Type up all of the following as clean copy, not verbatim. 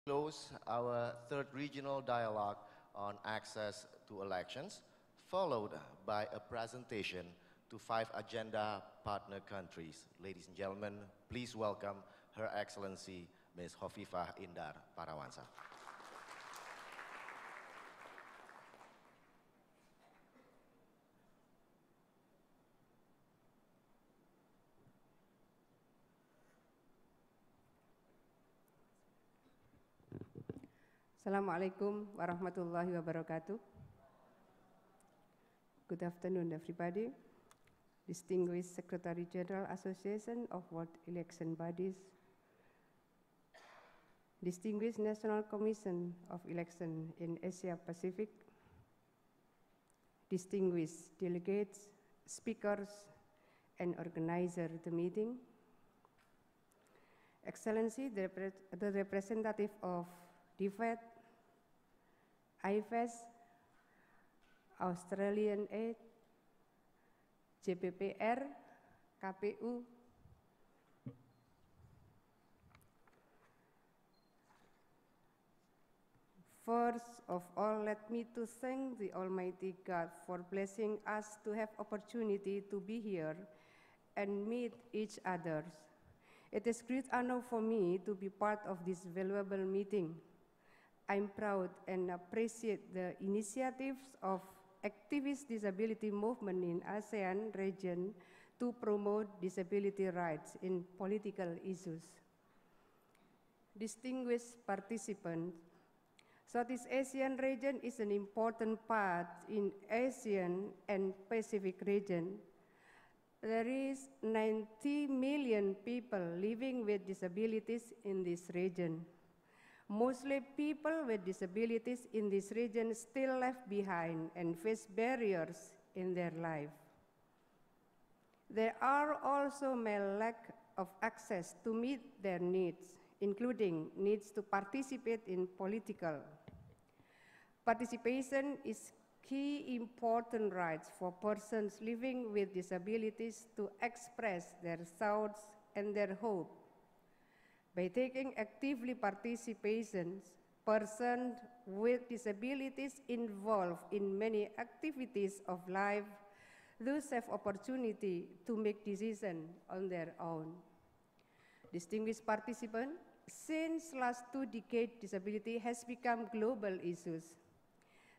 Close our third regional dialogue on access to elections, followed by a presentation to 5 agenda partner countries. Ladies and gentlemen, please welcome Her Excellency Ms. Khofifah Indar Parawansa. Assalamualaikum warahmatullahi wabarakatuh. Good afternoon, everybody. Distinguished Secretary General Association of World Election Bodies, Distinguished National Commission of Election in Asia Pacific, distinguished delegates, speakers, and organizers of the meeting, Excellency, the representative of DFAT, IFES, Australian Aid, JPPR, KPU, first of all, let me to thank the Almighty God for blessing us to have opportunity to be here and meet each other. It is great honor for me to be part of this valuable meeting. I'm proud and appreciate the initiatives of activist disability movement in ASEAN region to promote disability rights in political issues. Distinguished participants, Southeast Asian region is an important part in Asian and Pacific region. There is 90 million people living with disabilities in this region. Mostly people with disabilities in this region still left behind and face barriers in their life. There are also male lack of access to meet their needs, including needs to participate in political. Participation is key important rights for persons living with disabilities to express their thoughts and their hope. By taking actively participation, persons with disabilities involved in many activities of life thus have opportunity to make decisions on their own. Distinguished participants, since last 2 decades, disability has become global issues.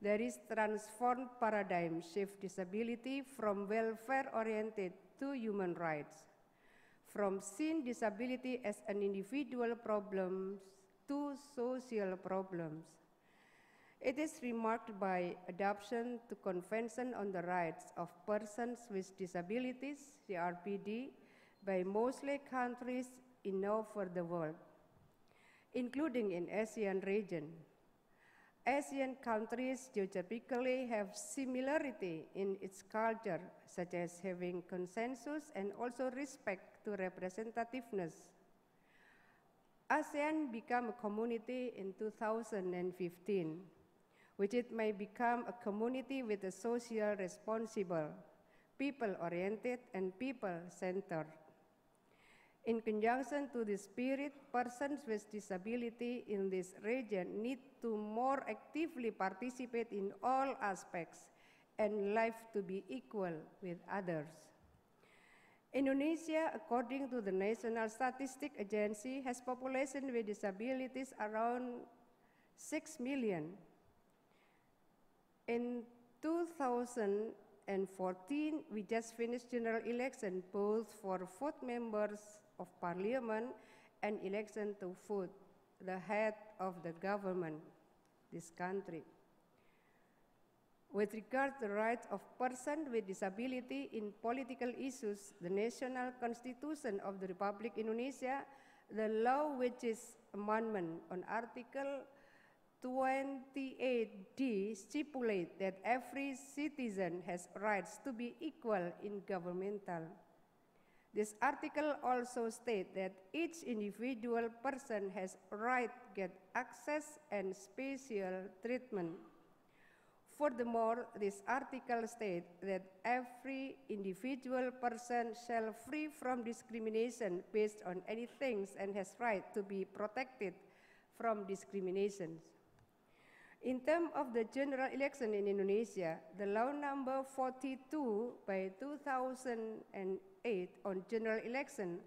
There is transformed paradigm shift disability from welfare-oriented to human rights, from seeing disability as an individual problem to social problems. It is remarked by adoption to Convention on the Rights of Persons with Disabilities, CRPD, by mostly countries in over the world, including in ASEAN region. Asian countries geographically have similarity in its culture, such as having consensus and also respect to representativeness. ASEAN became a community in 2015, which it may become a community with a social responsible, people-oriented, and people-centered. In conjunction to this spirit, persons with disability in this region need to more actively participate in all aspects and life to be equal with others. Indonesia, according to the National Statistics Agency, has population with disabilities around 6 million. In 2014, we just finished general election both for fourth members of parliament and election to vote the head of the government, this country. With regard to the rights of persons with disability in political issues, the National Constitution of the Republic Indonesia, the law which is amendment on Article 28D stipulate that every citizen has rights to be equal in governmental. This article also states that each individual person has right to get access and special treatment. Furthermore, this article states that every individual person shall free from discrimination based on anything and has right to be protected from discriminations. In terms of the general election in Indonesia, the law number 42 by 2008 on general election,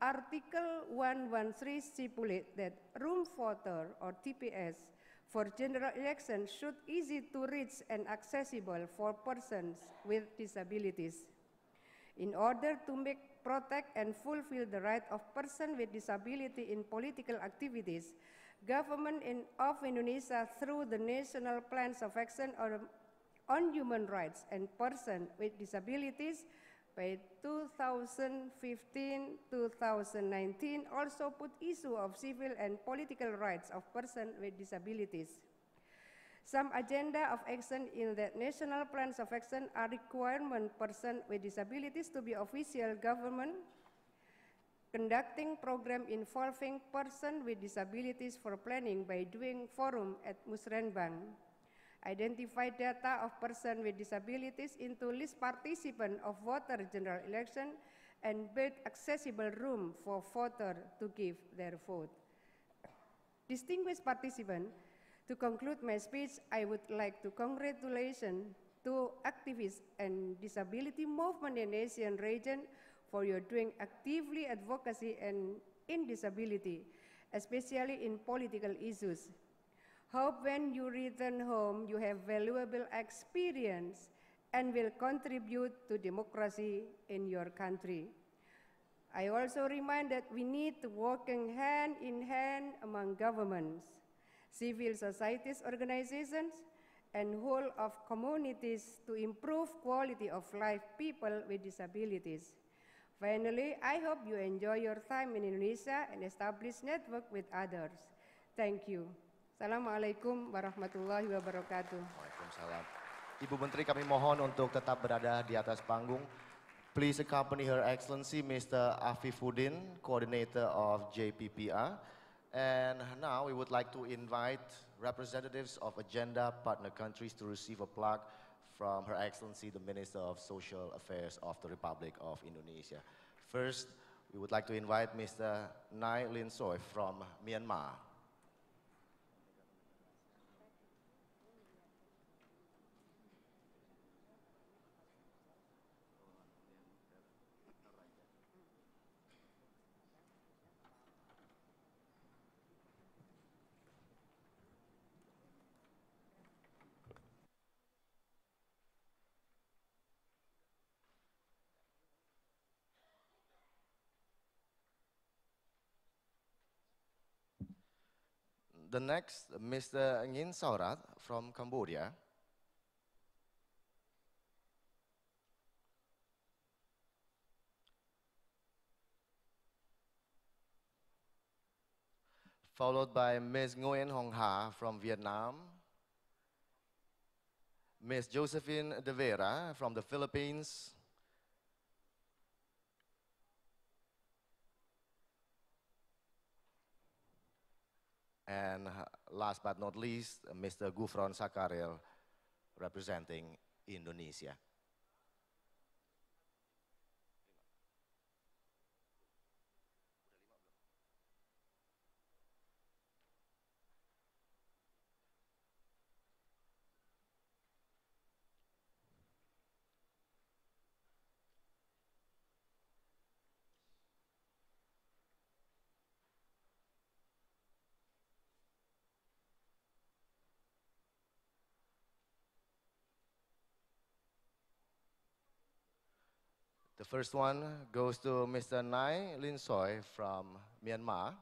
Article 113 stipulates that room voter or TPS for general election should easy to reach and accessible for persons with disabilities. In order to protect and fulfill the right of persons with disability in political activities, Government of Indonesia through the National Plans of Action on Human Rights and Persons with Disabilities by 2015-2019 also put issue of civil and political rights of persons with disabilities. Some agenda of action in the National Plans of Action are requirement persons with disabilities to be official government, conducting program involving persons with disabilities for planning by doing forum at Musrenbang, identify data of persons with disabilities into list participant of voter general election, and build accessible room for voters to give their vote. Distinguished participants, to conclude my speech, I would like to congratulate to activists and disability movement in Asian region for your doing actively advocacy and in disability, especially in political issues. Hope when you return home, you have valuable experience and will contribute to democracy in your country. I also remind that we need to work hand in hand among governments, civil societies organizations, and whole of communities to improve quality of life people with disabilities. Finally, I hope you enjoy your time in Indonesia and establish network with others. Thank you. Assalamualaikum warahmatullahi wabarakatuh. Waalaikumsalam. Ibu Menteri, kami mohon untuk tetap berada di atas panggung. Please accompany Her Excellency Mr. Afifuddin, Coordinator of JPPR. And now we would like to invite representatives of agenda partner countries to receive a plaque from Her Excellency the Minister of Social Affairs of the Republic of Indonesia. First, we would like to invite Mr. Nai Lin Soy from Myanmar. The next, Mr. Ngin Saurat from Cambodia. Followed by Ms. Nguyen Hong Ha from Vietnam. Ms. Josephine De Vera from the Philippines. And last but not least, Mr. Gufron Sakaril, representing Indonesia. The first one goes to Mr. Nai Lin Soy from Myanmar.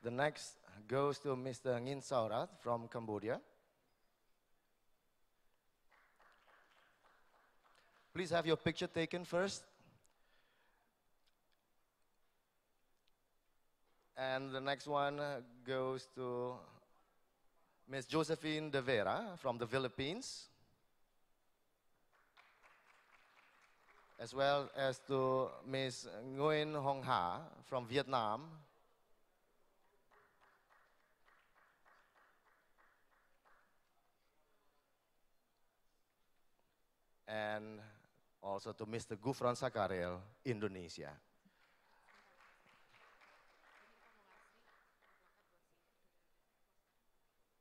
The next goes to Mr. Ngin Saurat from Cambodia. Please have your picture taken first. And the next one goes to Ms. Josephine De Vera from the Philippines, as well as to Ms. Nguyen Hong Ha from Vietnam, and also to Mr. Gufron Sakarel, Indonesia.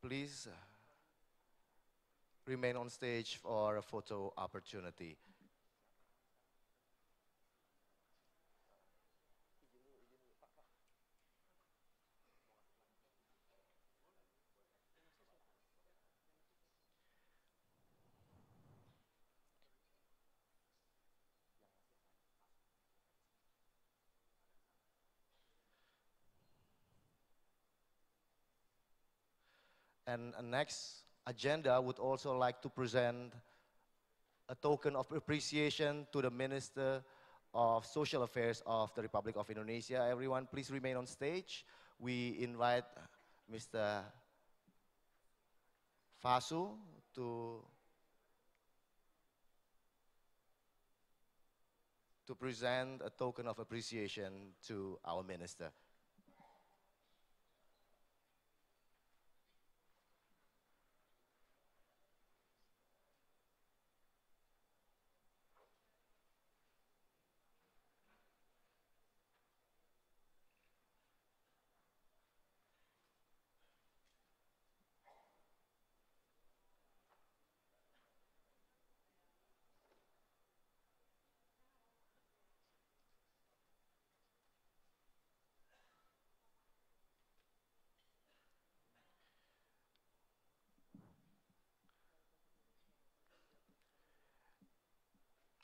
Please remain on stage for a photo opportunity. And next agenda, would also like to present a token of appreciation to the Minister of Social Affairs of the Republic of Indonesia. Everyone, please remain on stage. We invite Mr. Fasu to present a token of appreciation to our minister.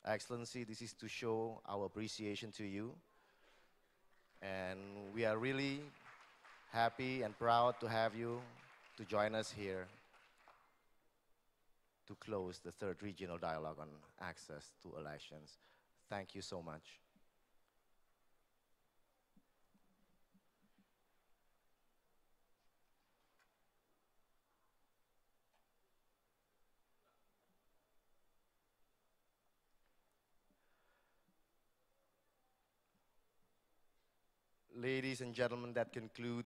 Excellency, this is to show our appreciation to you. And we are really happy and proud to have you to join us here to close the third regional dialogue on access to elections. Thank you so much. Ladies and gentlemen, that concludes